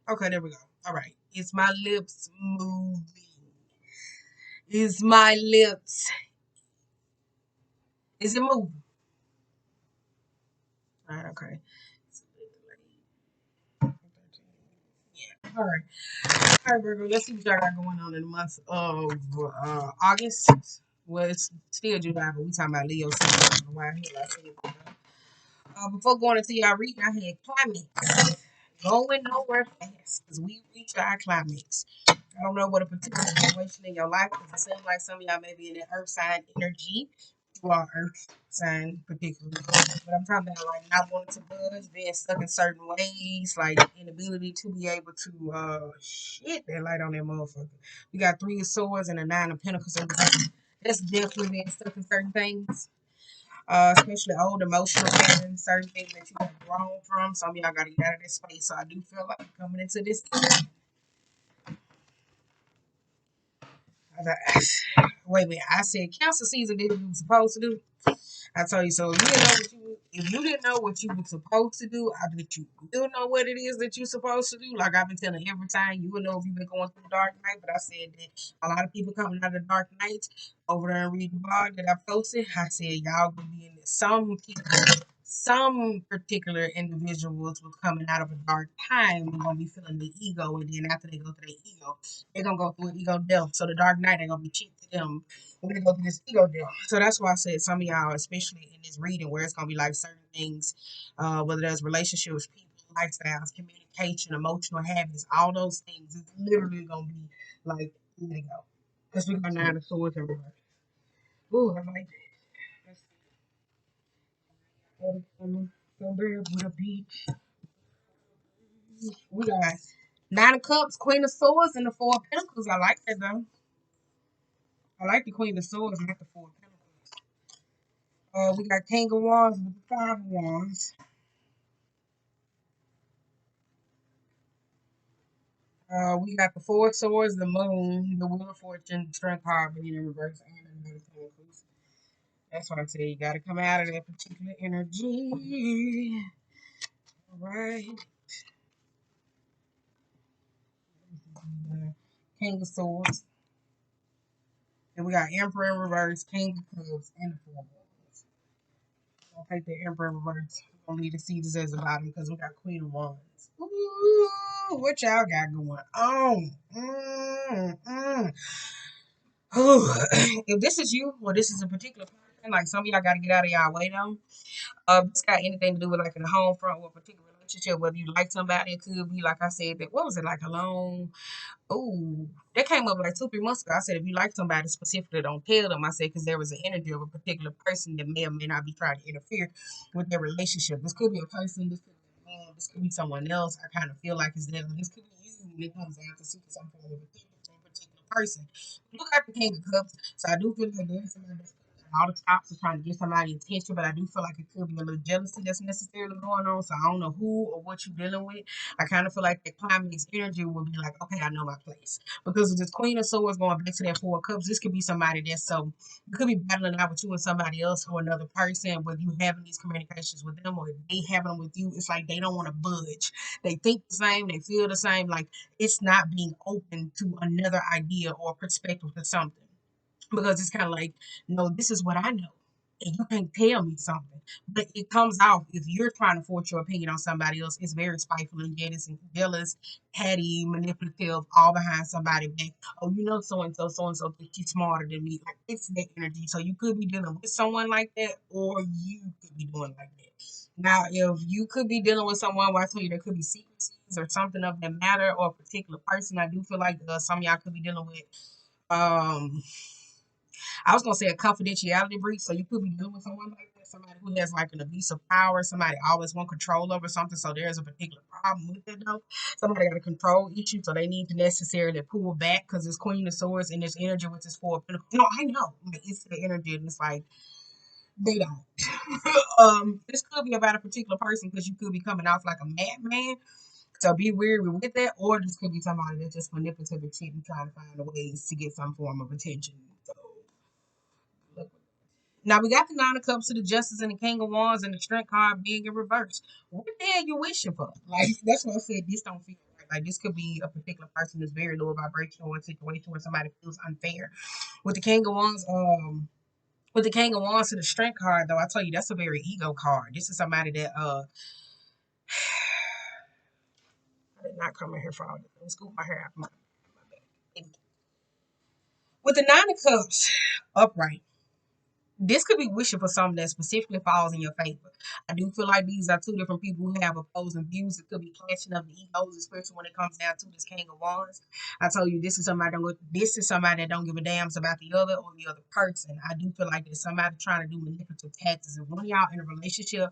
Okay, there we go. All right. Is my lips moving? Is my lips? Is it moving? All right. Okay. Yeah. All right. All right, Virgo. Let's see what y'all got going on in the month of August. Well, it's still July, but we talking about Leo season. I don't know why I hear like that. Before going into y'all reading, I had climax. Going nowhere fast because we reach our climax. I don't know what a particular situation in your life because it seems like some of y'all may be in the earth sign energy. You are earth sign particularly. But I'm talking about like not wanting to budge, being stuck in certain ways, like inability to be able to shit that light on that motherfucker. We got 3 of Swords and a 9 of Pentacles. That's definitely being stuck in certain things. Especially old emotional patterns, certain things that you have grown from. Some of y'all got to get out of this space. So I do feel like coming into this. Wait a minute. I said Cancer season did what you were supposed to do. I told you so. If you didn't know what you were supposed to do, I bet you will know what it is that you're supposed to do. Like I've been telling every time, you will know if you've been going through the dark night. But I said that a lot of people coming out of the dark night over there and read the blog that I posted. I said y'all gonna be in some people, some particular individuals were coming out of a dark time. They're gonna be feeling the ego, and then after they go through the ego, they're gonna go through an ego death. So the dark night ain't gonna be cheap to them. We're gonna go through this ego deal. So that's why I said some of y'all, especially in this reading, where it's gonna be like certain things, whether there's relationships, people, lifestyles, communication, emotional habits, all those things, it's literally gonna be like, here they go. Because we got 9 of Swords everywhere. Ooh, I like that. Let's see. So there with a beach. We got 9 of Cups, Queen of Swords, and the 4 of Pentacles. I like that though. I like the Queen of Swords, not the 4 of Pentacles. We got King of Wands with the 5 of Wands. We got the 4 of Swords, the Moon, the Wheel of Fortune, Strength, Harmony in reverse, and the Knight of Pentacles. That's why I say you got to come out of that particular energy. All right. King of Swords. And we got Emperor in reverse, King of Cups, and the 4 of Wands. I'll take the Emperor in reverse. We're going to leave the Caesars as the bottom because we got Queen of Wands. Ooh, what y'all got going on? Ooh, if this is you or this is a particular person, like some of y'all got to get out of y'all way though. This got anything to do with like in the home front or a particular relationship, whether you like somebody, it could be like I said that what was it like a long oh that came up like 2 3 months ago. I said if you like somebody specifically, don't tell them. I said because there was an energy of a particular person that may or may not be trying to interfere with their relationship. This could be a person, this could be a man, this could be someone else. I kind of feel like it's them. This could be you when it comes down to seeking some form of attention from a particular person. Look at the King of Cups, so I do feel like there's somebody that's all the stops are trying to get somebody's attention, but I do feel like it could be a little jealousy that's necessarily going on. So I don't know who or what you're dealing with. I kind of feel like the climax energy will be like, okay, I know my place. Because of this Queen of Swords going back to that 4 of Cups, this could be somebody that's so you could be battling out with you and somebody else or another person, whether you having these communications with them or they having them with you. It's like they don't want to budge. They think the same, they feel the same. Like it's not being open to another idea or perspective to something because it's kind of like, no, this is what I know. And you can't tell me something. But it comes off if you're trying to force your opinion on somebody else, it's very spiteful and jealous, petty, manipulative, all behind somebody back. Oh, you know so and so think she's smarter than me. Like it's that energy. So you could be dealing with someone like that, or you could be doing like that. Now, if you could be dealing with someone where I tell you there could be secrecies or something of that matter, or a particular person, I do feel like some of y'all could be dealing with um I was gonna say a confidentiality breach, so you could be dealing with someone like that, somebody who has like an abuse of power, somebody always want control over something, so there's a particular problem with it though. Somebody got a control issue, so they need to necessarily pull back because it's Queen of Swords and this energy with this 4 of Pentacles. No, I know, like, it's the energy, and it's like they don't. This could be about a particular person because you could be coming off like a madman. So be wary with that, or this could be somebody that's just manipulative and cheating, trying to find ways to get some form of attention. So now we got the 9 of Cups to the Justice and the King of Wands and the Strength card being in reverse. What the hell you wishing for? Like that's what I said. This don't feel right. Like this could be a particular person that's very low vibrational in a situation where somebody feels unfair. With the King of Wands, with the King of Wands to the Strength card, though, I tell you that's a very ego card. This is somebody that I did not come in here for all this. Let me scoop my hair out. With the Nine of Cups upright, this could be wishing for something that specifically falls in your favor. I do feel like these are two different people who have opposing views. It could be clashing of the egos, especially when it comes down to this King of Wands. I told you this is somebody that don't give a damn about the other or the other person. I do feel like there's somebody trying to do manipulative tactics. If one of y'all in a relationship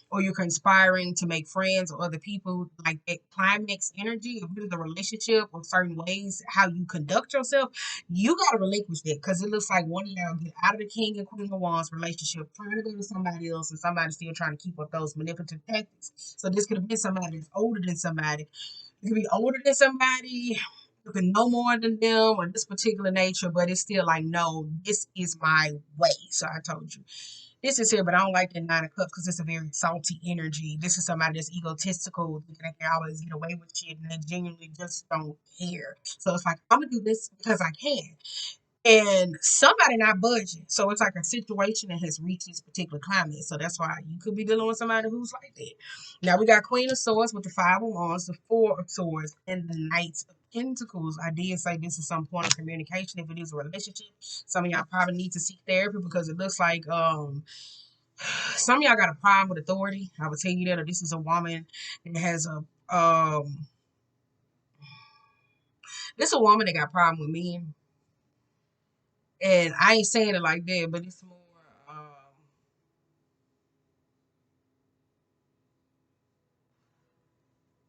or you're conspiring to make friends or other people, like that climax energy, if it's a relationship or certain ways how you conduct yourself, you gotta relinquish that because it looks like one of y'all get out of the King and Queen of Wands relationship, trying to go to somebody else, and somebody's still trying to keep up those manipulative tactics. So this could have been somebody that's older than somebody. You could be older than somebody. You can know more than them or this particular nature, but it's still like, no, this is my way. So I told you. This is here, but I don't like the Nine of Cups because it's a very salty energy. This is somebody that's egotistical, thinking they can always get away with shit, and they genuinely just don't care. So it's like, I'm gonna do this because I can. And somebody not budging. So it's like a situation that has reached this particular climate. So that's why you could be dealing with somebody who's like that. Now we got Queen of Swords with the Five of Wands, the Four of Swords, and the Knight of Pentacles. I did say this is some point of communication. If it is a relationship, some of y'all probably need to seek therapy because it looks like some of y'all got a problem with authority. I would tell you that, or this is a woman that has a this is a woman that got a problem with men. And I ain't saying it like that, but it's more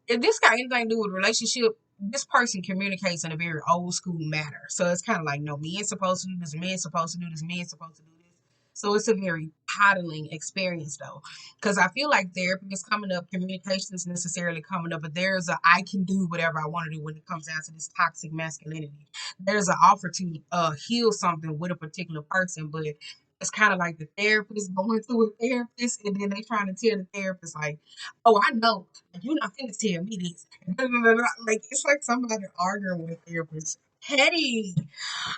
if this got anything to do with relationship, this person communicates in a very old school manner. So it's kind of like, no, men's supposed to do this, men's supposed to do this, men's supposed to do this. So it's a very coddling experience though. Because I feel like therapy is coming up, communication is necessarily coming up, but there's a I can do whatever I want to do when it comes down to this toxic masculinity. There's an offer to heal something with a particular person, but it's kind of like the therapist going to a therapist and then they trying to tell the therapist like, oh, I know. You're not finna tell me this. Like it's like somebody arguing with a therapist. Petty.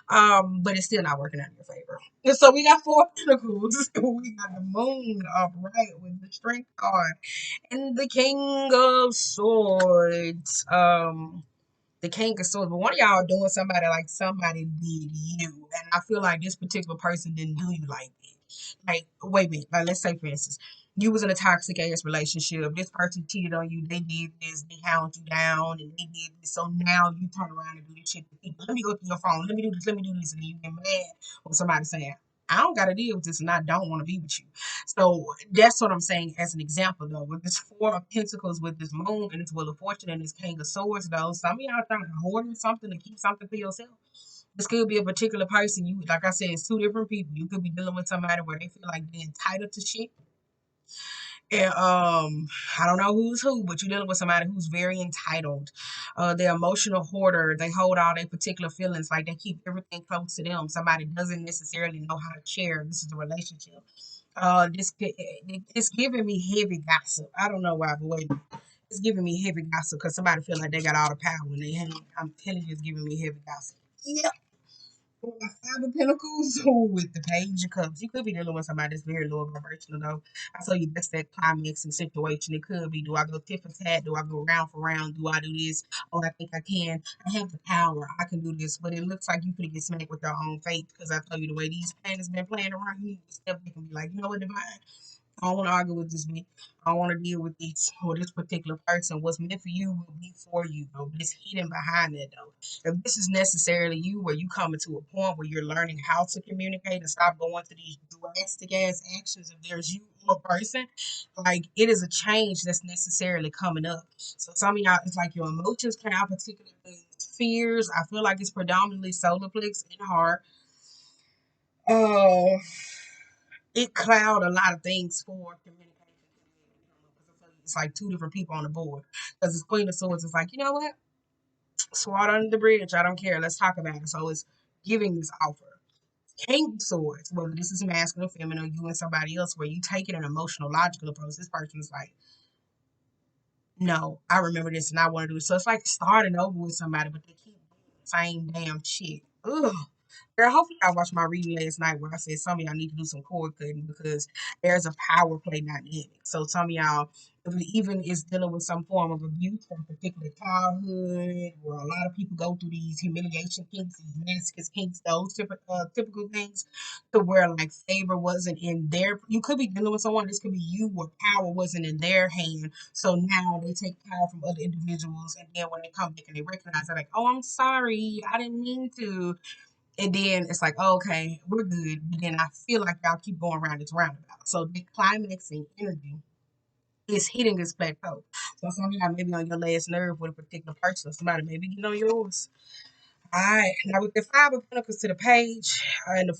But it's still not working out in your favor. And so we got four pentacles. We got the moon upright with the strength card. And the king of swords. The king of swords. But one of y'all doing somebody like somebody did you. And I feel like this particular person didn't do you like that. Like, wait a minute. Like, let's say, for instance, you was in a toxic ass relationship. This person cheated on you. They did this. They hound you down, and they did this. So now you turn around and do this shit to people. Let me go through your phone. Let me do this. Let me do this. And then you get mad when somebody saying, I don't got to deal with this, and I don't want to be with you. So that's what I'm saying as an example, though. With this Four of Pentacles, with this Moon, and this Wheel of Fortune, and this King of Swords, though, some of y'all trying to hoard something to keep something for yourself. This could be a particular person. You, like I said, it's two different people. You could be dealing with somebody where they feel like they're entitled to shit. And I don't know who's who, but you're dealing with somebody who's very entitled. They're emotional hoarder. They hold all their particular feelings, like they keep everything close to them. Somebody doesn't necessarily know how to share. This is a relationship. It's giving me heavy gossip. I don't know why, but wait, it's giving me heavy gossip because somebody feel like they got all the power in their hand. I'm telling you, it's giving me heavy gossip. Yep. Five of Pentacles with the Page of Cups. You could be dealing with somebody that's very low vibrational, though. I tell you, that's that climaxing situation. It could be, do I go tit for tat? Do I go round for round? Do I do this? Oh, I think I can. I have the power. I can do this. But it looks like you could get smacked with your own fate because I tell you, the way these planets been playing around, you need to step back and be like, you know what, divine? I don't want to argue with this man. I don't want to deal with this or this particular person. What's meant for you will be for you, though. But it's hidden behind that, though. If this is necessarily you, where you coming to a point where you're learning how to communicate and stop going to these drastic ass actions, if there's you or a person, like it is a change that's necessarily coming up. So some of y'all, it's like your emotions can have particular things, fears. I feel like it's predominantly solar plex and heart. Oh, it cloud a lot of things for communication. It's like two different people on the board. Because it's Queen of Swords. It's like, you know what? Swat under the bridge. I don't care. Let's talk about it. So it's giving this offer. King of Swords, whether this is masculine or feminine, or you and somebody else, where you take it an emotional, logical approach. This person is like, no, I remember this and I want to do it. So it's like starting over with somebody, but they keep doing the same damn shit. Ugh. Girl, hopefully I watched my reading last night where I said some of y'all need to do some cord cutting because there's a power play dynamic. So some of y'all, if it even is dealing with some form of abuse from a particular childhood, where a lot of people go through these humiliation kinks, these masochist kinks, those typical things, to where like favor wasn't in their. You could be dealing with someone. This could be you where power wasn't in their hand. So now they take power from other individuals, and then when they come back and they recognize, they're like, "Oh, I'm sorry, I didn't mean to." And then it's like, oh, okay, we're good. But then I feel like y'all keep going around this roundabout. So the climaxing energy is hitting this plateau. So some of y'all maybe on your last nerve with a particular person, or somebody maybe get on yours. All right. Now with the five of pentacles to the page, and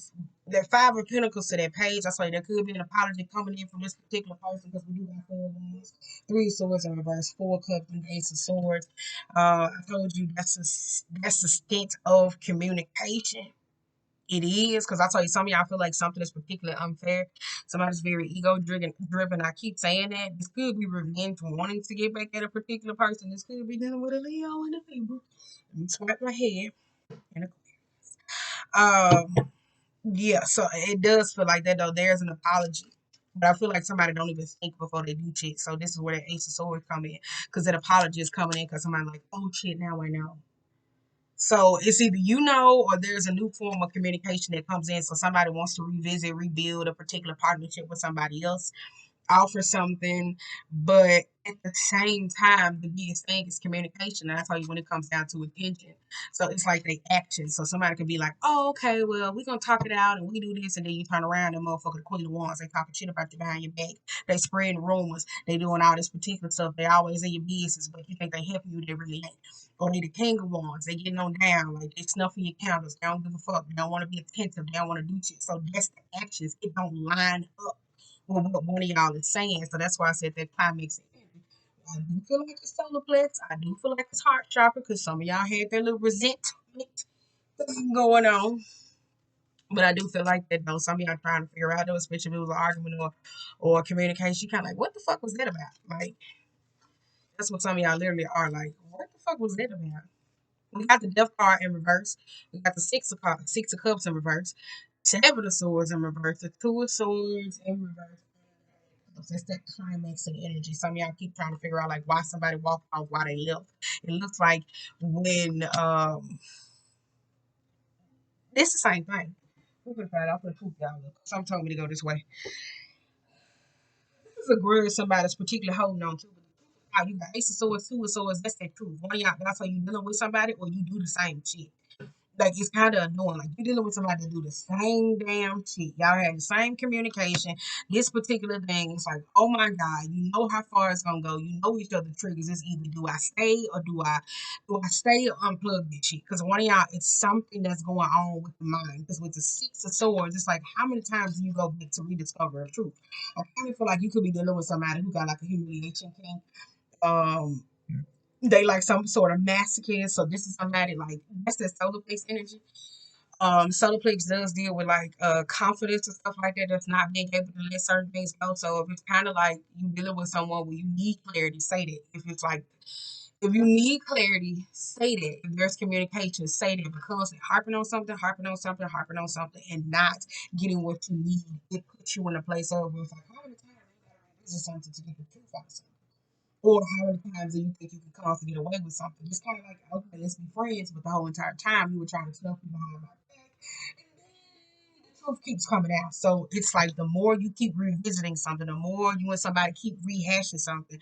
the five of pentacles to that page, I say there could be an apology coming in from this particular person because we do got four of wands, three of swords in reverse, four of cups, and ace of swords. I told you that's a stint of communication. It is because I tell you, some of y'all feel like something is particularly unfair. Somebody's very ego driven. I keep saying that. This could be revenge wanting to get back at a particular person. This could be dealing with a Leo in the Libra. Let me swipe my head. And yeah, so it does feel like that though. There's an apology. But I feel like somebody don't even think before they do shit. So this is where the Ace of Swords come in. Because that apology is coming in because somebody like, oh shit, now I know. So it's either you know or there's a new form of communication that comes in. So somebody wants to revisit, rebuild a particular partnership with somebody else, offer something, but at the same time, the biggest thing is communication. And I tell you when it comes down to attention. So it's like they action. So somebody could be like, oh, okay, well, we're gonna talk it out and we do this, and then you turn around and motherfucker the Queen of Wands, they talking shit about you behind your back. They spreading rumors, they doing all this particular stuff, they always in your business, but you think they helping you, they really ain't. Or they the King of Wands, they getting on down, like they snuffing your counters, they don't give a fuck, they don't want to be attentive, they don't want to do shit. So that's the actions. It don't line up with what one of y'all is saying. So that's why I said that climax. I do feel like it's solar plex. I do feel like it's heart chakra because some of y'all had that little resentment thing going on. But I do feel like that though. Some of y'all trying to figure out though, especially if it was an argument or communication, kind of like, what the fuck was that about? Like, that's what some of y'all literally are like, what the fuck was that about? We got the death card in reverse. We got the six of cups in reverse. Seven of swords in reverse. The two of swords in reverse. It's that climaxing energy. Some of y'all keep trying to figure out like why somebody walked off, why they left. It looks like when it's the same thing. We're gonna find out. I'm gonna poop y'all. Some told me to go this way. This is a grudge somebody's particularly holding on to. But you got ace of swords, two of swords. That's that truth. One of y'all, that's how you dealing with somebody, or you do the same shit. Like it's kind of annoying. Like you're dealing with somebody that do the same damn shit. Y'all have the same communication. This particular thing, it's like, oh my god, you know how far it's gonna go. You know each other triggers. It's either do I stay or do I stay or unplug this shit? Because one of y'all, it's something that's going on with the mind. Because with the six of swords, it's like how many times do you go back to rediscover the truth? I kind of feel like you could be dealing with somebody who got like a humiliation thing. Um, they like some sort of masochist. So this is somebody like that's that solar place energy. Solar plex does deal with like confidence and stuff like that. That's not being able to let certain things go. So if it's kind of like you dealing with someone where you need clarity, say that. If it's like if you need clarity, say that. If there's communication, say that. Because harping on something, harping on something, harping on something, and not getting what you need, it puts you in a place of where it's like, how many times you gotta revisit something to get the truth out of something? Or how many times do you think you can cause to get away with something? It's kind of like, okay, let's be friends, but the whole entire time you were trying to stuff me behind my back. And then the truth keeps coming out. So it's like the more you keep revisiting something, the more you and somebody keep rehashing something,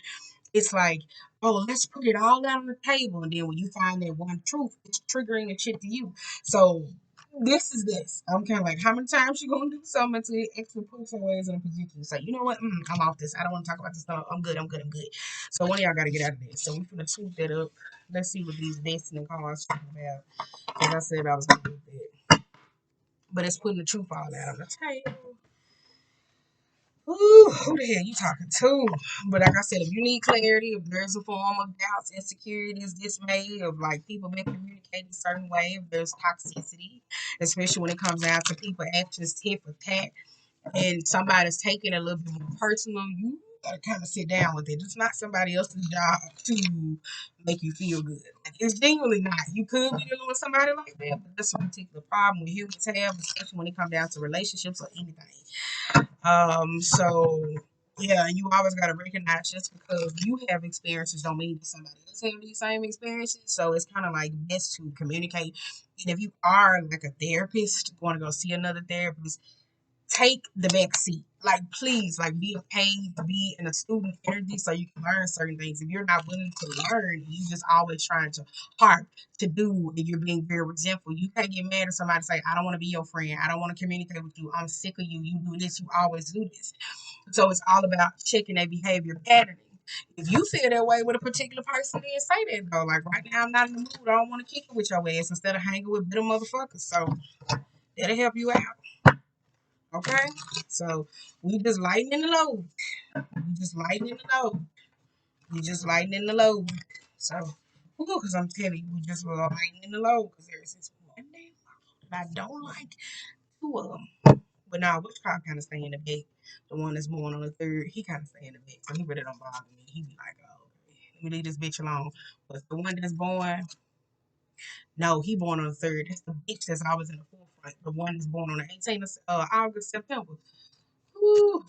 it's like, oh, let's put it all out on the table. And then when you find that one truth, it's triggering the shit to you. So this is this. I'm kind of like, how many times you gonna do something until it actually puts your ass in a position to say, you know what, I'm off this. I don't want to talk about this stuff. I'm good. I'm good. I'm good. So one of y'all got to get out of this. So we're gonna swoop that up. Let's see what these destiny cards talking about. As I said, I was gonna do that, but it's putting the truth all out on the table. Ooh, who the hell you talking to? But like I said, if you need clarity, if there's a form of doubts, insecurities, dismay, of like people been communicating a certain way, if there's toxicity, especially when it comes down to people actions tit for tat, and somebody's taking it a little bit more personal, you gotta kind of sit down with it. It's not somebody else's job to make you feel good. Like, it's genuinely not. You could be dealing with somebody like that, but that's a particular problem we humans have, especially when it comes down to relationships or anything. So yeah, you always gotta recognize just because you have experiences don't mean that somebody else have these same experiences. So it's kind of like best to communicate. And if you are like a therapist, want to go see another therapist, take the back seat. Like, please, like, be a paid, be in a student energy so you can learn certain things. If you're not willing to learn, you just always trying to harp to do, and you're being very resentful. You can't get mad at somebody and say, I don't want to be your friend. I don't want to communicate with you. I'm sick of you. You do this. You always do this. So it's all about checking their behavior patterning. If you feel that way with a particular person, then say that though. Like right now, I'm not in the mood. I don't want to kick it with your ass instead of hanging with bitter motherfuckers. So that'll help you out. Okay? So we just lightening the load. We just lightening the load. We just lightening the load. So, because I'm telling you, we just lightening the load because there's this one day that I don't like two of them. But now, which car kind of stay in the back? The one that's born on the third, he kind of stay in the back. So he really don't bother me. He be like, oh, okay, let me leave this bitch alone. But the one that's born, no, he born on the third. That's the bitch that's always in the forefront. The one that's born on the 18th of August, September. Woo.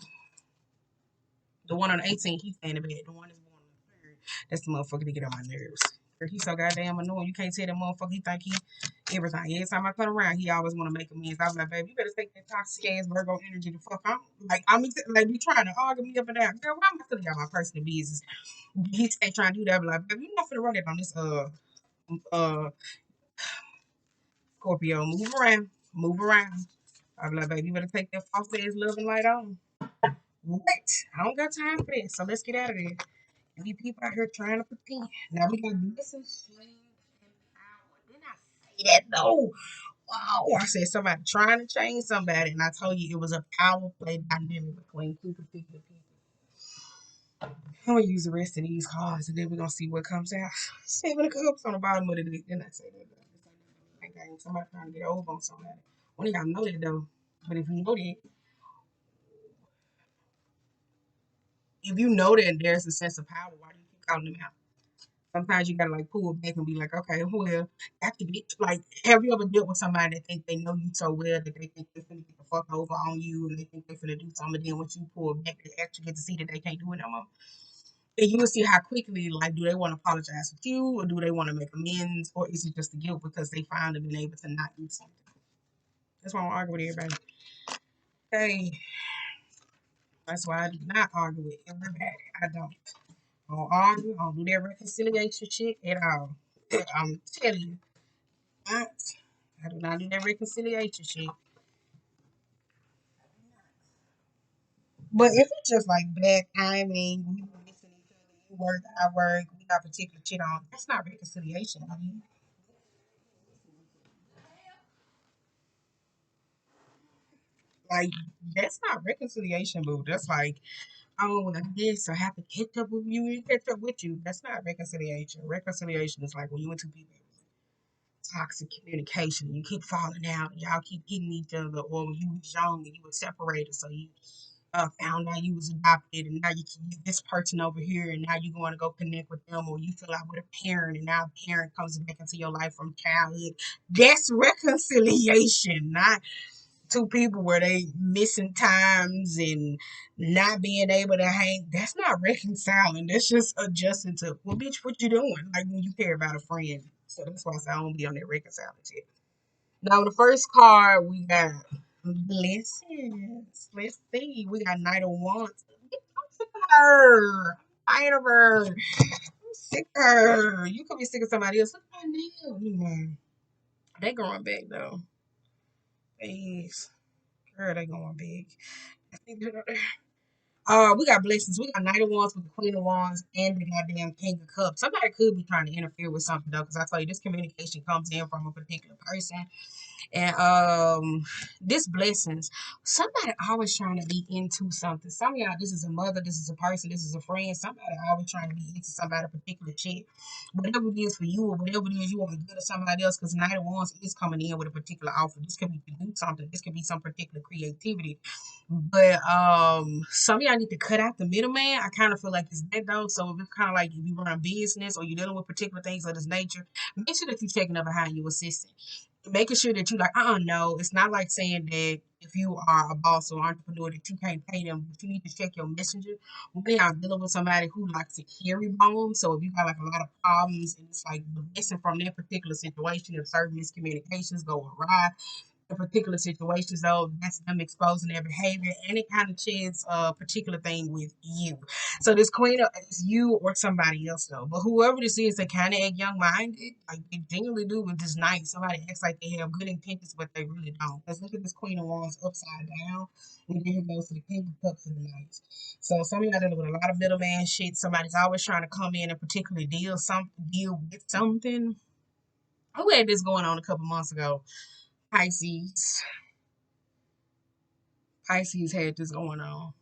The one on the 18th, he stay in the bed. The one that's born on the third, that's the motherfucker to get on my nerves. He's so goddamn annoying. You can't tell that motherfucker he think he everything. Every time I come around, he always want to make amends. I'm like, baby, you better take that toxic ass Virgo energy the fuck on. Like, like, be trying to argue me up and down. Girl, why am I still got my personal business? He stay trying to do that. I'm like, baby, you're not finna run it on this, uh, Scorpio. Move around. Move around. I'm like, baby, you better take that false ass loving light on. What? I don't got time for this. So let's get out of there. And these people out here trying to pretend. Now we got blessing, slave, and power. Didn't I say that though? Wow. I said somebody trying to change somebody, and I told you it was a power play dynamic between two particular people. I'm gonna use the rest of these cards, and then we're gonna see what comes out. Seven of Cups on the bottom of the deck. Then I say that. Somebody trying to get over on somebody. One of y'all know that though. But if you know that there's a sense of power, why do you keep calling them out? Sometimes you gotta like pull back and be like, okay, well, after bitch, like, have you ever dealt with somebody that think they know you so well that they think they're finna get the fuck over on you and they think they're finna do something, and then once you pull back, they actually get to see that they can't do it no more. And you will see how quickly, like, do they want to apologize with you or do they want to make amends or is it just the guilt because they finally been able to not do something? That's why I don't argue with everybody. Okay, that's why I do not argue with everybody. I don't argue. I don't do that reconciliation shit at all. I'm telling you. I do not do that reconciliation shit. But if it's just like bad timing, we were missing each other, you work, I work, we got particular shit on, that's not reconciliation. I mean, like, that's not reconciliation, boo. That's like, oh, well, I did, so I have to catch up with you and catch up with you. That's not reconciliation. Reconciliation is like when you and two people toxic communication. You keep falling out. Y'all keep hitting each other. Or when you was young and you were separated, so you found out you was adopted, and now you can use this person over here, and now you want to go connect with them, or you feel out with a parent, and now a parent comes back into your life from childhood. That's reconciliation, not two people where they missing times and not being able to hang. That's not reconciling. That's just adjusting to, well, bitch, what you doing? Like when you care about a friend. So that's why I say I don't be on that reconciling shit. Now the first card we got blessings. Let's see. We got Knight of Wands. I'm sick of her. Tired of her. I'm sick of her. You could be sick of somebody else. Look at my nails. They going back though. Please. Girl, they going big. I think we got blessings. We got Knight of Wands with the Queen of Wands and the goddamn King of Cups. Somebody could be trying to interfere with something though, because I tell you this communication comes in from a particular person. And this blessings, somebody always trying to be into something. Some of y'all, this is a mother, this is a person, this is a friend. Somebody always trying to be into somebody particular shit. Whatever it is for you, or whatever it is you want to do to somebody else, because Night of Wands is coming in with a particular offer. This could be to do something. This could be some particular creativity. But some of y'all need to cut out the middleman. I kind of feel like it's that though. So if it's kind of like if you run a business or you're dealing with particular things of this nature, make sure that you're checking up behind your assistant, making sure that you like, no, it's not like saying that if you are a boss or entrepreneur that you can't pay them, but you need to check your messenger. When I'm dealing with somebody who likes to carry bones, so if you got like a lot of problems and it's like the lesson from that particular situation, if certain miscommunications go awry, in particular situations, though, that's them exposing their behavior, and it kind of sheds a particular thing with you. So this queen is you or somebody else, though. But whoever this is, they kind of act young-minded, like they genuinely do with this night. Somebody acts like they have good intentions, but they really don't. Let's look at this Queen of Wands upside down, and then it goes to the King of Cups of the night. So some of y'all dealing with a lot of middleman shit. Somebody's always trying to come in and particularly deal with something. Who had this going on a couple months ago? Pisces. Pisces had this going on.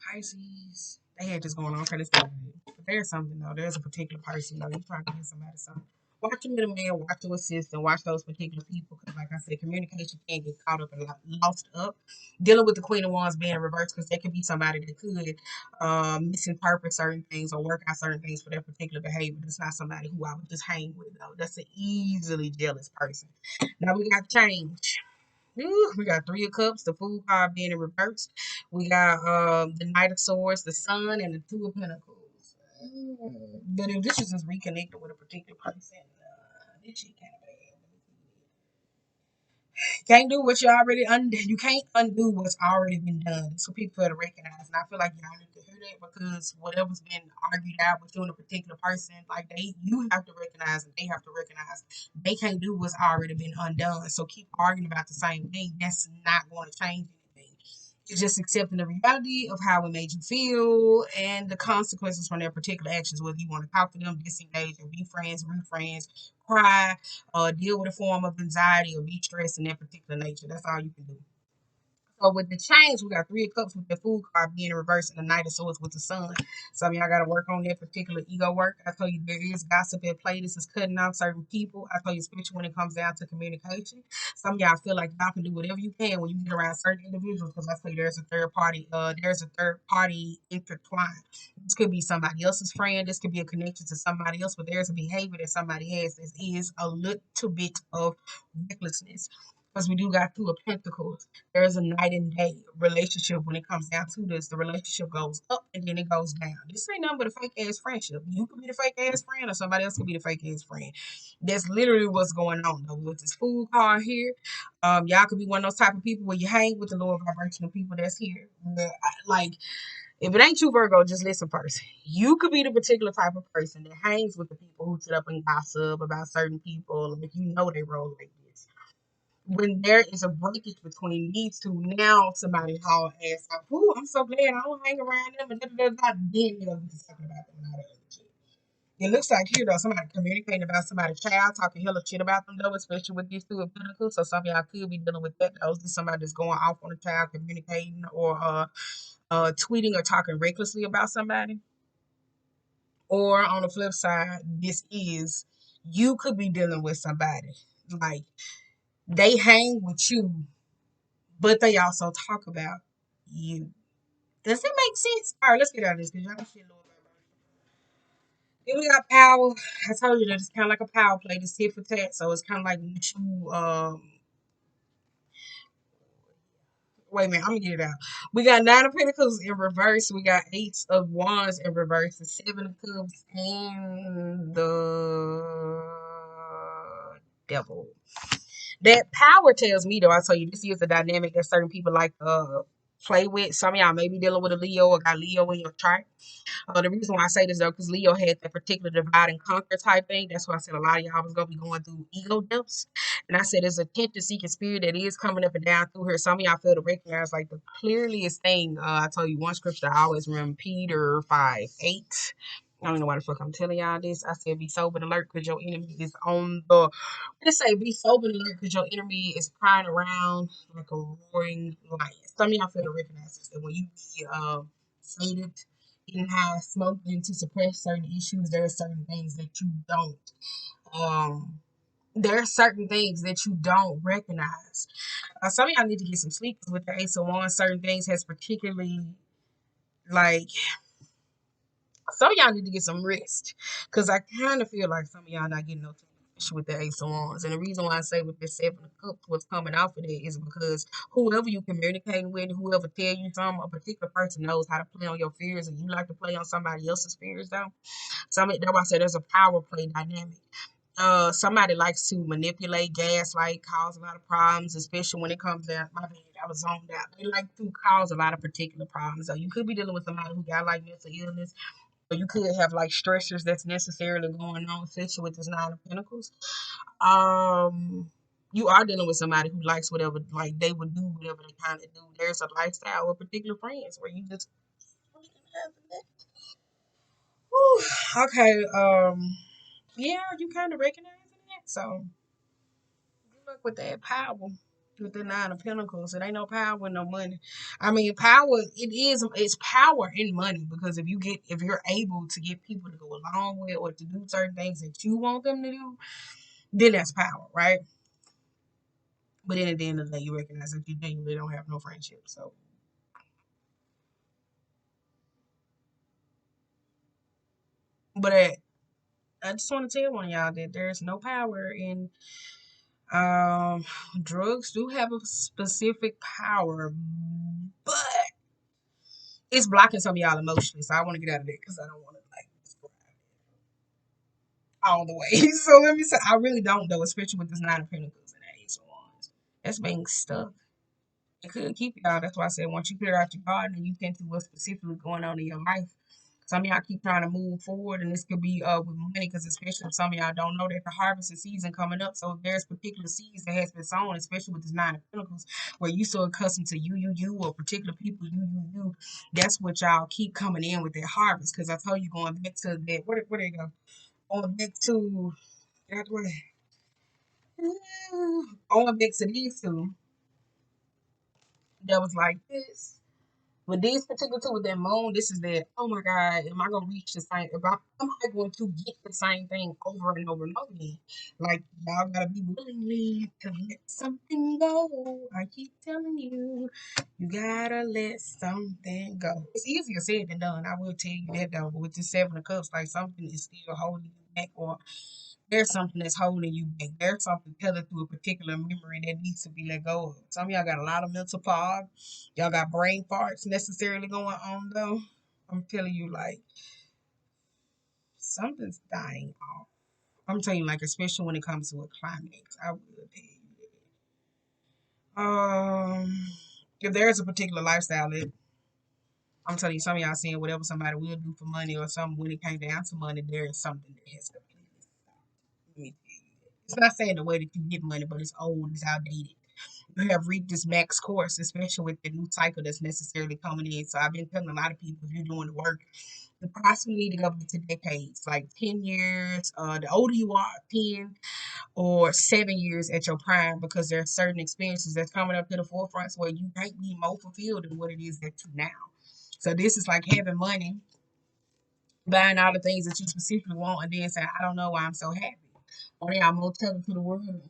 Pisces, they had this going on. Okay, let's go with it. But there's something though. There's a particular person though. You trying to get somebody something. Watch your middleman, watch your assistant, watch those particular people. Because, like I said, communication can get caught up and lost up. Dealing with the Queen of Wands being reversed, because there could be somebody that could misinterpret certain things or work out certain things for their particular behavior. That's not somebody who I would just hang with, though. That's an easily jealous person. Now we got change. Ooh, we got Three of Cups, the Fool card being in reverse. We got the Knight of Swords, the Sun, and the Two of Pentacles. But if this is just reconnected with a particular person, this shit kind of bad. Can't do what you already undo. You can't undo what's already been done. That's what people have to recognize. And I feel like y'all need to hear that, because whatever's been argued out with you and a particular person, like you have to recognize and they have to recognize they can't do what's already been undone. So keep arguing about the same thing. That's not going to change anything. It's just accepting the reality of how it made you feel and the consequences from their particular actions, whether you want to talk to them, disengage, or be friends, refriends, cry, deal with a form of anxiety or be stressed in that particular nature. That's all you can do. So with the change, we got Three of Cups with the Fool card being in reverse and the Knight of Swords with the Sun. Some of y'all got to work on that particular ego work. I told you there is gossip at play. This is cutting off certain people. I told you, especially when it comes down to communication. Some of y'all feel like y'all can do whatever you can when you get around certain individuals, because I tell you there's a third party intertwined. This could be somebody else's friend. This could be a connection to somebody else, but there's a behavior that somebody has that is a little bit of recklessness. Because we do got Two of Pentacles, there's a night and day relationship when it comes down to this. The relationship goes up and then it goes down. This ain't nothing but a fake ass friendship. You could be the fake ass friend or somebody else could be the fake ass friend. That's literally what's going on though with this Fool card here. Y'all could be one of those type of people where you hang with the lower vibrational people that's here. Like, if it ain't you, Virgo, just listen first. You could be the particular type of person that hangs with the people who sit up and gossip about certain people, if you know they roll like this. When there is a breakage between these two, now somebody haul ass out. Ooh, I'm so glad I don't hang around them. And then you know, we just talking about them and all that other shit. It looks like here though, somebody communicating about somebody's child, talking hella shit about them though, especially with these two of Pentacles. So some of y'all could be dealing with that. Though. This is somebody that's going off on a child, communicating or tweeting or talking recklessly about somebody. Or on the flip side, this is you could be dealing with somebody like they hang with you, but they also talk about you. Does that make sense? All right, let's get out of this because y'all shit low. Then we got power. I told you that it's kind of like a power play. It's tit for tat, so it's kind of like you. Wait a minute, I'm gonna get it out. We got Nine of Pentacles in reverse. We got Eight of Wands in reverse. The Seven of Cups and the Devil. That power tells me though, I tell you, this is a dynamic that certain people like play with. Some of y'all may be dealing with a Leo or got Leo in your chart. The reason why I say this though, because Leo had that particular divide and conquer type thing. That's why I said a lot of y'all was gonna be going through ego depths. And I said there's a attention seeking spirit that is coming up and down through here. Some of y'all feel to recognize like the clearest thing. I told you one scripture I always remember, Peter 5:8. I don't know why the fuck I'm telling y'all this. I said be sober and alert because your enemy is on the. Let's say be sober and alert because your enemy is crying around like a roaring lion. Some of y'all feel to recognize this. That when you be sedated, eating high, smoking to suppress certain issues, there are certain things that you don't. Um, there are certain things that you don't recognize. Some of y'all need to get some sleep with the Ace of Wands. Certain things has particularly like some of y'all need to get some rest because I kind of feel like some of y'all not getting no time with the Ace of Wands. And the reason why I say with the Seven of Cups, what's coming off of it is because whoever you communicating with, whoever tell you something, a particular person knows how to play on your fears, and you like to play on somebody else's fears though. That's why I say there's a power play dynamic. Somebody likes to manipulate, gaslight, cause a lot of problems, especially when it comes down. My bad, I was zoned out. They like to cause a lot of particular problems. So you could be dealing with somebody who got like mental illness, or you could have like stressors that's necessarily going on, especially with this Nine of Pentacles. Um, you are dealing with somebody who likes whatever, like they would do whatever they kind of do. There's a lifestyle or particular friends where you just. Whew, okay. Yeah, you kind of recognizing that. So good luck with that power. With the Nine of Pentacles, it ain't no power with no money. I mean, power. It's power in money because if you're able to get people to go along with or to do certain things that you want them to do, then that's power, right? But then at the end of the day, you recognize that you genuinely don't have no friendship. So, but I just want to tell one of y'all that there's no power in um drugs. Do have a specific power, but it's blocking some of y'all emotionally. So I want to get out of there because I don't want to like all the way. So let me say, I really don't know, especially with this Nine of Pentacles and that Ace of Wands. That's being stuck. It could keep y'all. That's why I said once you clear out your garden and you think to what's specifically going on in your life. Some of y'all keep trying to move forward, and this could be with money, because especially if some of y'all don't know that the harvest season coming up. So if there's particular seeds that has been sown, especially with this Nine of Pentacles, where you so accustomed to you, or particular people, you, that's what y'all keep coming in with that harvest. Because I told you going back to that, where they go? Going back to that way. Going back to these two, that was like this. With these particular two with that moon, this is that, oh my God, am I gonna reach the same am I going to get the same thing over and over and over again? Like y'all gotta be willingly to let something go. I keep telling you, you gotta let something go. It's easier said than done. I will tell you that though. But with the Seven of Cups, like something is still holding you back, or there's something that's holding you back. There's something tethered through a particular memory that needs to be let go of. Some of y'all got a lot of mental fog. Y'all got brain farts necessarily going on though. I'm telling you, like something's dying off. I'm telling you, like especially when it comes to a climax, I will tell you that. If there's a particular lifestyle that I'm telling you, some of y'all saying whatever somebody will do for money or something when it came down to money, there is something that has completely stopped. Let me tell you that. It's not saying the way that you get money, but it's old, it's outdated. You have reached this max course, especially with the new cycle that's necessarily coming in. So I've been telling a lot of people, if you're doing the work, you possibly need to go into decades, like 10 years. The older you are, 10 or 7 years at your prime, because there are certain experiences that's coming up to the forefront where you might be more fulfilled than what it is that you now. So this is like having money, buying all the things that you specifically want, and then saying, I don't know why I'm so happy. Or they are more tethered to the world.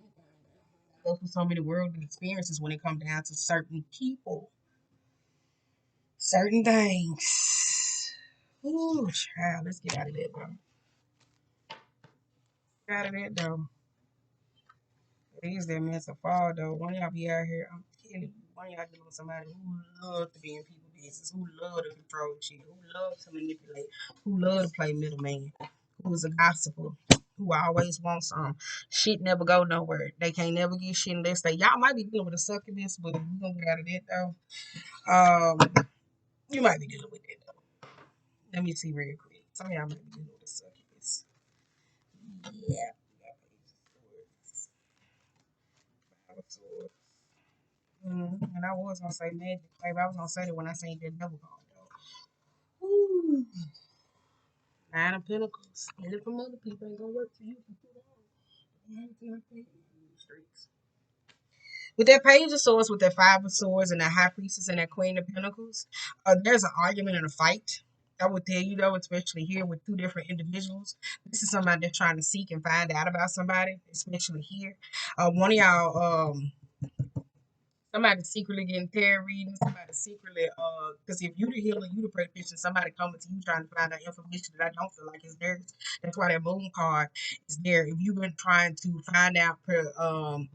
Go through so many worldly experiences when it comes down to certain people, certain things. Ooh, child, let's get out of that, bro. Get out of that, though. It is that mental fall, though. One of y'all be out here, I'm telling you, one of y'all dealing with somebody who love to be in people's business, who love to control shit, who love to manipulate, who love to play middleman, who is a gossiper, who always wants some. Shit never go nowhere. They can't never get shit unless they. Y'all might be dealing with a succubus, but we're gonna get out of that, though. You might be dealing with it though. Let me see real quick. Some of y'all might be dealing with a succubus. Yeah. And I was gonna say magic, babe. I was gonna say that when I seen that double card though. Ooh. Nine of Pentacles. Stealing from other people ain't gonna work for you for too long. Streets. With that Page of Swords, with that Five of Swords, and that High Priestess and that Queen of Pentacles, there's an argument and a fight. I would tell you though, especially here with two different individuals. This is somebody that's trying to seek and find out about somebody, especially here. One of y'all, somebody secretly getting tarot readings, somebody secretly, because if you the healer, you the practitioner, somebody coming to you trying to find out information that I don't feel like is theirs. That's why that moon card is there. If you've been trying to find out,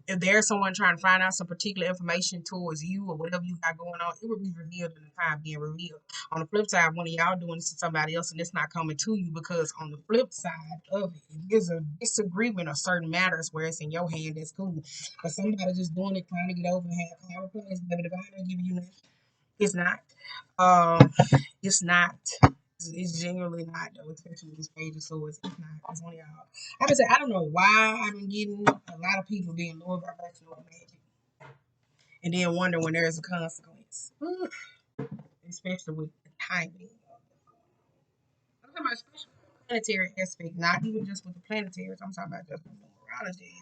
if there's someone trying to find out some particular information towards you or whatever you got going on, it will be revealed in the time being revealed. On the flip side, one of y'all doing this to somebody else and it's not coming to you because on the flip side of it, if there's a disagreement on certain matters where it's in your hand, that's cool. But somebody just doing it, trying to get over and have power plays, baby, the Bible give you nothing. It's not. Um, it's not. It's genuinely not though, especially with this Page of Swords. It's not. It's one of y'all. I would say I don't know why I've been getting a lot of people being lower vibrational magic, and then wonder when there's a consequence. Especially with the timing. I'm talking about especially planetary aspect, not even just with the planetaries. I'm talking about just the numerology.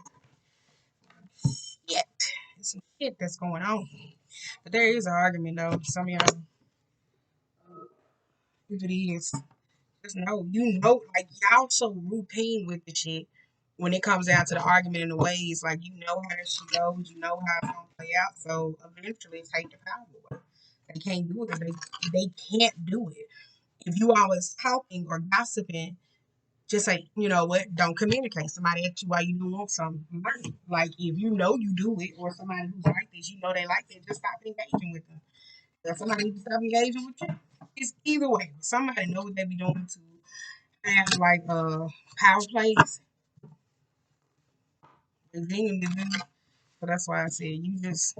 Shit. There's some shit that's going on. But there is an argument though. Some of y'all, if it is, just know, like y'all so routine with the shit when it comes down to the argument in the ways, like you know how this shit goes, you know how it's gonna play out. So eventually take the power away. They can't do it. They can't do it. If you always talking or gossiping, just say, you know what, don't communicate. Somebody asks you why you don't want something. Learn. Like if you know you do it, or somebody who's like this, you know they like that, just stop engaging with them. If somebody needs to stop engaging with you, it's either way. Somebody know what they be doing to have like power plays. So that's why I said you just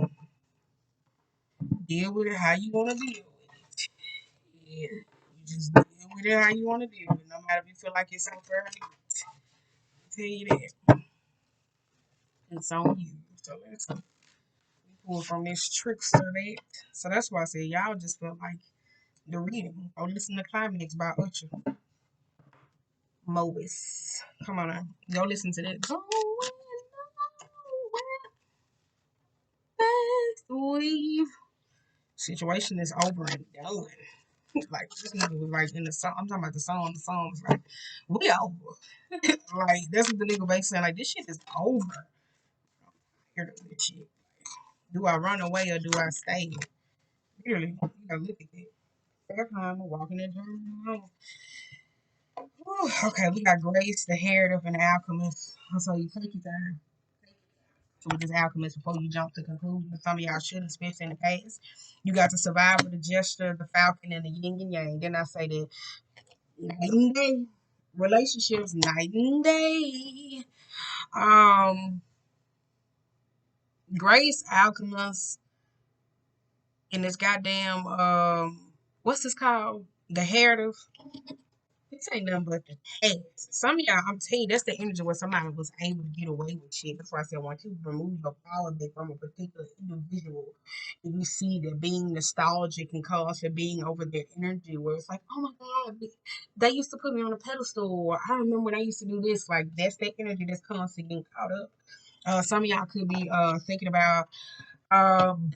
deal with it how you want to deal with it. Yeah. You just deal with it how you want to deal with it. No matter if you feel like it's unfair, I'll tell you that. It's on you. So let's pull from this trickster that. So that's why I said y'all just felt like the reading. Go listen to Climax by Usher. Mois. Come on now. Go listen to that. Leave. Situation is over and done. Like this nigga was like in the song. I'm talking about the song. The song was like, we over. Like that's what the nigga basically saying. Like this shit is over. Hear this shit. Do I run away or do I stay? Really, you gotta look at that. Third time walking that journey. Okay, we got Grace, the Heritage, and the Alchemist. So you take your time with this Alchemist before you jump to conclusions. Some of y'all should, especially in the past. You got the Survivor, the Gesture, the Falcon, and the Yin and Yang. Then I say that night and day. Relationships, night and day. Um, Grace, Alchemist, and this goddamn what's this called? The Heritage. This ain't nothing but the past. Some of y'all, I'm telling you, that's the energy where somebody was able to get away with shit. That's why I said, once you remove your politics from a particular individual, and you see that being nostalgic and cause for being over their energy, where it's like, oh my God, they used to put me on a pedestal, or I remember when I used to do this. Like, that's that energy that's constantly getting caught up. Some of y'all could be thinking about, um,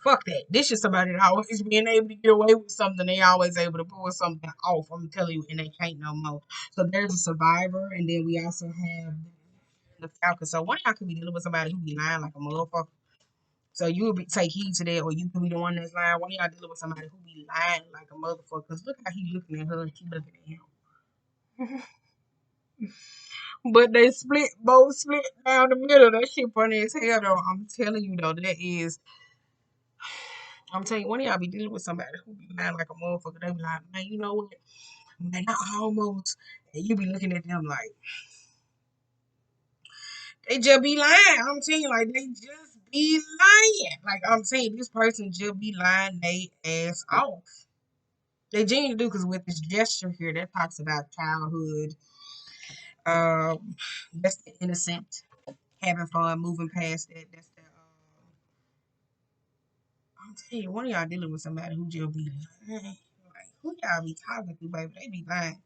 fuck that. This is somebody that always being able to get away with something. They always able to pull something off. I'm telling you, and they can't no more. So there's a survivor, and then we also have the Falcon. So one of y'all could be dealing with somebody who be lying like a motherfucker. So you would take heed to that, or you could be the one that's lying. One of y'all dealing with somebody who be lying like a motherfucker. Cause look how he looking at her and she looking at him. But they both split down the middle. That shit funny as hell though. I'm telling you though, that is I'm telling you, one of y'all be dealing with somebody who be lying like a motherfucker. They be like, man, you know what? Man, I almost. And you be looking at them like, they just be lying. I'm telling you, like, they just be lying. Like, I'm saying, this person just be lying they ass off. They genuinely do, because with this gesture here, that talks about childhood. Um, that's the innocent, having fun, moving past that. That's the. I'm telling you, one of y'all dealing with somebody who just be lying. Who y'all be talking to, baby? They be lying.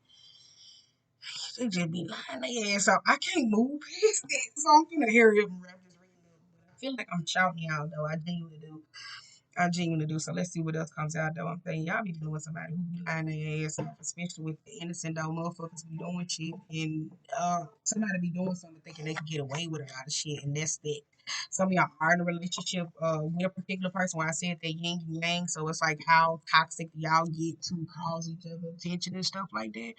They just be lying their ass off. I can't move past that, so I'm gonna hurry up and wrap this reading up. But I feel like I'm shouting y'all though. I genuinely do. I genuinely do. So let's see what else comes out though. I'm thinking y'all be dealing with somebody who be lying their ass off, especially with the innocent though motherfuckers be doing shit and somebody be doing something thinking they can get away with a lot of shit and that's that. Some of y'all are in a relationship with a particular person. When I said that yin and yang, so it's like how toxic y'all get to cause each other attention and stuff like that.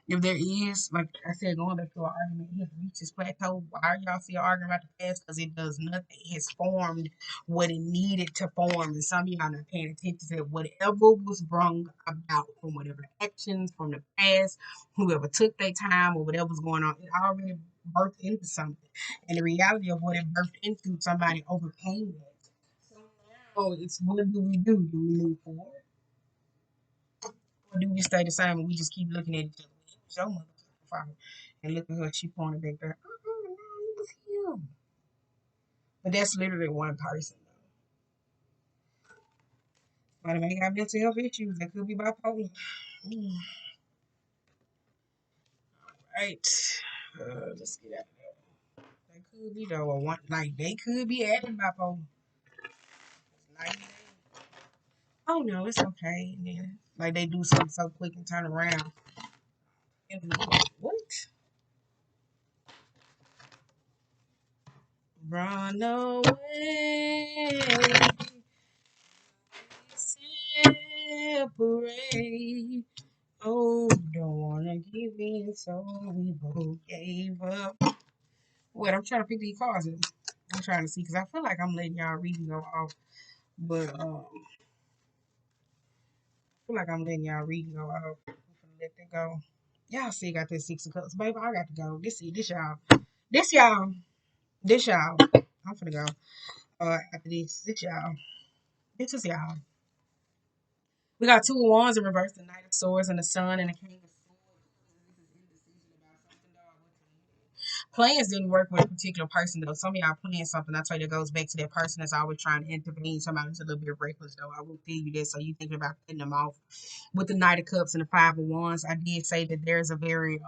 If there is, like I said, going back to our argument, he has reached his plateau. Why are y'all still arguing about the past? Because it does nothing. It has formed what it needed to form. And some of y'all not paying attention to whatever was brung about from whatever actions from the past, whoever took their time or whatever was going on, it already birthed into something. And the reality of what it birthed into, somebody overcame that. So now it's what do we do? Do we move forward? Or do we stay the same and we just keep looking at each other? It was your motherfucking father. And look at her, she pointed back there. No, it was him. But that's literally one person. Might have got mental health issues. That could be bipolar. Mm, right. Let's get out of there. They could be though, or one like they could be acting bipolar. Like, oh no, it's okay. And then, like they do something so quick and turn around. And be like, what? Run away. Separate. Oh, don't wanna give in, so we both gave up. Wait, I'm trying to pick these cards up. I'm trying to see because I feel like I'm letting y'all reading go off, but I feel like I'm letting y'all reading go off. I'm gonna let that go. Y'all still got this 6 of Cups, baby. I got to go. This y'all. This y'all. This y'all. I'm finna go. After this y'all. This is y'all. We got 2 of Wands in reverse, the Knight of Swords, and the Sun, and the King of Swords. This is indecision about something, dog. Plans didn't work with a particular person though. Some of y'all playing something. I tell you, that goes back to that person that's always trying to intervene. Somebody's a little bit reckless though. I will tell you this, so you thinking about cutting them off. With the Knight of Cups and the Five of Wands, I did say that there's a very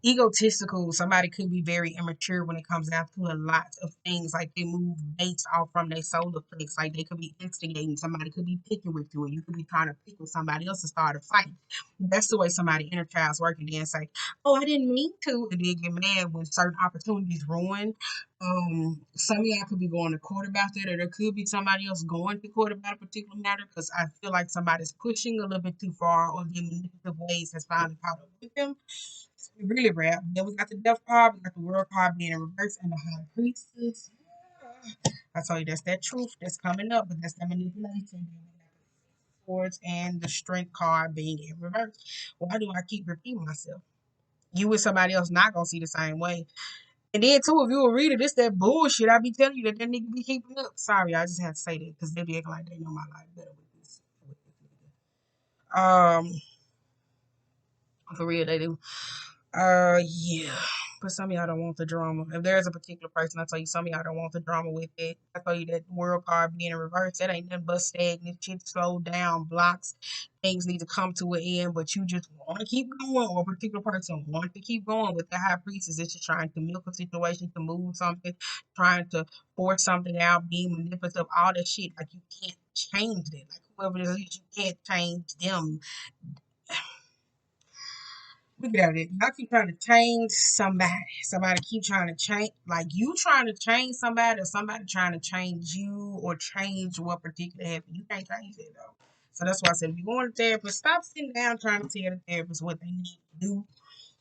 egotistical. Somebody could be very immature when it comes down to a lot of things. Like they move based off from their solar flex. Like they could be instigating. Somebody could be picking with you, and you could be trying to pick with somebody else to start a fight. That's the way somebody inner child's working. Then say, "Oh, I didn't mean to," and then get mad when certain opportunities ruin. Some of y'all could be going to court about that, or there could be somebody else going to court about a particular matter because I feel like somebody's pushing a little bit too far or the manipulative ways has finally caught up with them. We really rap. Then we got the Death card, we got the World card being in reverse, and the High Priestess. I told you that's that truth that's coming up, but that's the manipulation. Then we got the Swords and the Strength card being in reverse. Why do I keep repeating myself? You with somebody else not gonna see the same way. And then too, if you a reader, this that bullshit I be telling you that nigga be keeping up. Sorry, I just had to say that because they be acting like they know my life better with this. For real, they do. Yeah. But some of y'all don't want the drama. If there's a particular person, I tell you, some of y'all don't want the drama with it. I tell you that World card being in reverse, that ain't nothing but stagnant. Shit slow down, blocks. Things need to come to an end, but you just want to keep going, or a particular person wants to keep going. With the High Priestess, it's just trying to milk a situation to move something, trying to force something out, being manipulative, all that shit. Like you can't change that. Like whoever it is, you can't change them. Look at it. Y'all keep trying to change somebody. Somebody keep trying to change, like you trying to change somebody, or somebody trying to change you, or change what particular happened. You can't change it though. So that's why I said, if you're going to therapist, stop sitting down trying to tell the therapist what they need to do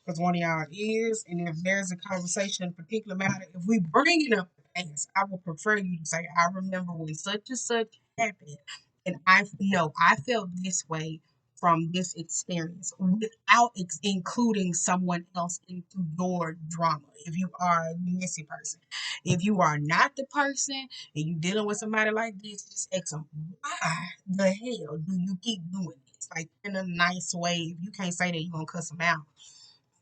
because one of y'all is. And if there's a conversation in a particular matter, if we bring it up the past, I would prefer you to say, I remember when such and such happened. And I know I felt this way from this experience without including someone else into your drama. If you are a messy person, if you are not the person and you dealing with somebody like this, just ask them, why the hell do you keep doing this? Like in a nice way. If you can't say that, you're going to cuss them out.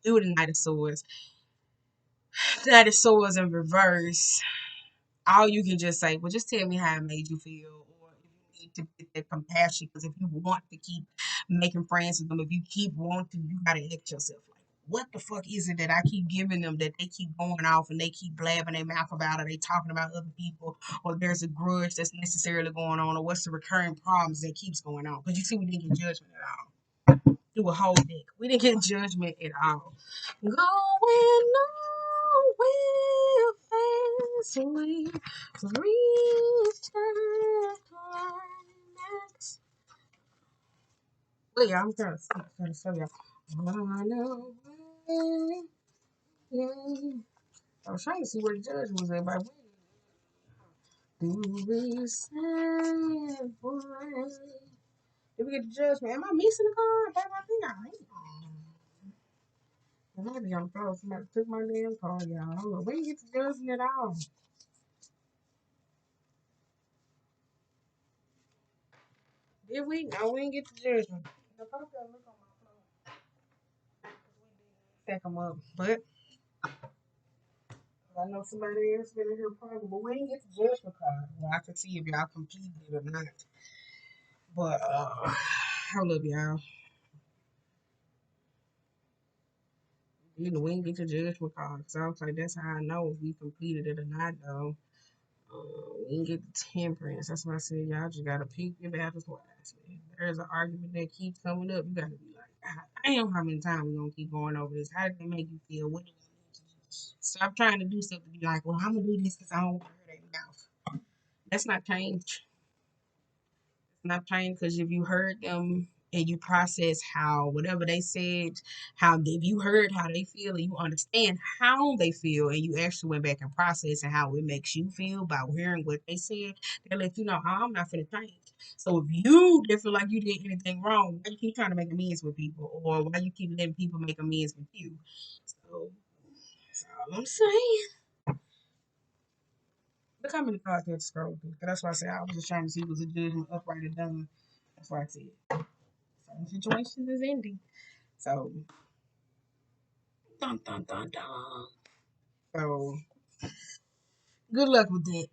Do the Knight of Swords. The Knight of Swords in reverse. All you can just say, well, just tell me how it made you feel, or if you need to get that compassion. Because if you want to keep making friends with them. If you keep wanting, you gotta ask yourself, like, what the fuck is it that I keep giving them that they keep going off and they keep blabbing their mouth about, or they talking about other people, or there's a grudge that's necessarily going on, or what's the recurring problems that keeps going on? Because you see, we didn't get judgment at all through a whole deck. We didn't get judgment at all. Going nowhere fast away, reach the climax. Wait, y'all, I'm trying to show y'all. Run away, yeah. I was trying to see where the judge was at, but do we stand for it? Did we get the judgment? Am I missing a card? Baby, I think I am. I might be on the floor. Somebody took my damn card, y'all. Hold on. We didn't get the judgment at all. Did we? No, we didn't get the judgment. The fuck gotta look on my phone. Stack them up. But I know somebody else been in here probably, but we didn't get the judgment card. Well, I can see if y'all completed it or not. But hold up, y'all. You know, we didn't get the judgment card. So I was like, that's how I know if we completed it or not, though. We didn't get the temperance. That's why I said y'all just gotta pick your battles wisely. There's an argument that keeps coming up. You gotta be like, God damn, how many times we gonna keep going over this? How did they make you feel? What do we need to do? Stop trying to do stuff to be like, well, I'm gonna do this because I don't want to hurt their mouth. That's not change. Not pain, because if you heard them and you process how whatever they said, how if you heard how they feel and you understand how they feel and you actually went back and processed and how it makes you feel by hearing what they said, they'll let you know, oh, I'm not gonna change. So if you didn't feel like you did anything wrong, why you keep trying to make amends with people, or why you keep letting people make amends with you? So that's all I'm saying. Look how many cards had scrolled through. That's why I said I was just trying to see was a judgment upright or done. That's why I said. Some situations is ending. So, dun dun dun dun. So, good luck with that.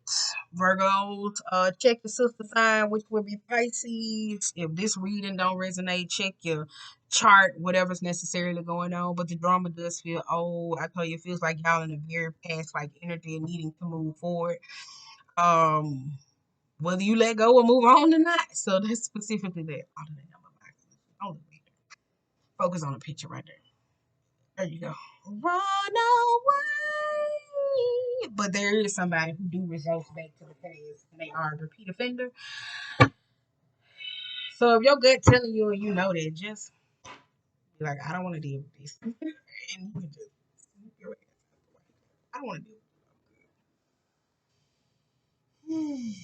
Virgos, check your sister sign, which would be Pisces. If this reading don't resonate, check your chart, whatever's necessarily going on. But the drama does feel old. I tell you, it feels like y'all in a very past like energy and needing to move forward. Um, whether you let go or move on or not. So that's specifically that. Don't focus on the picture right there. There you go. Run away. But there is somebody who do results back to the past, and they are a repeat offender. So if your gut telling you and you know that, just be like, I don't want to deal with this, and you can just sneak your ass out the way. I don't want to deal with it.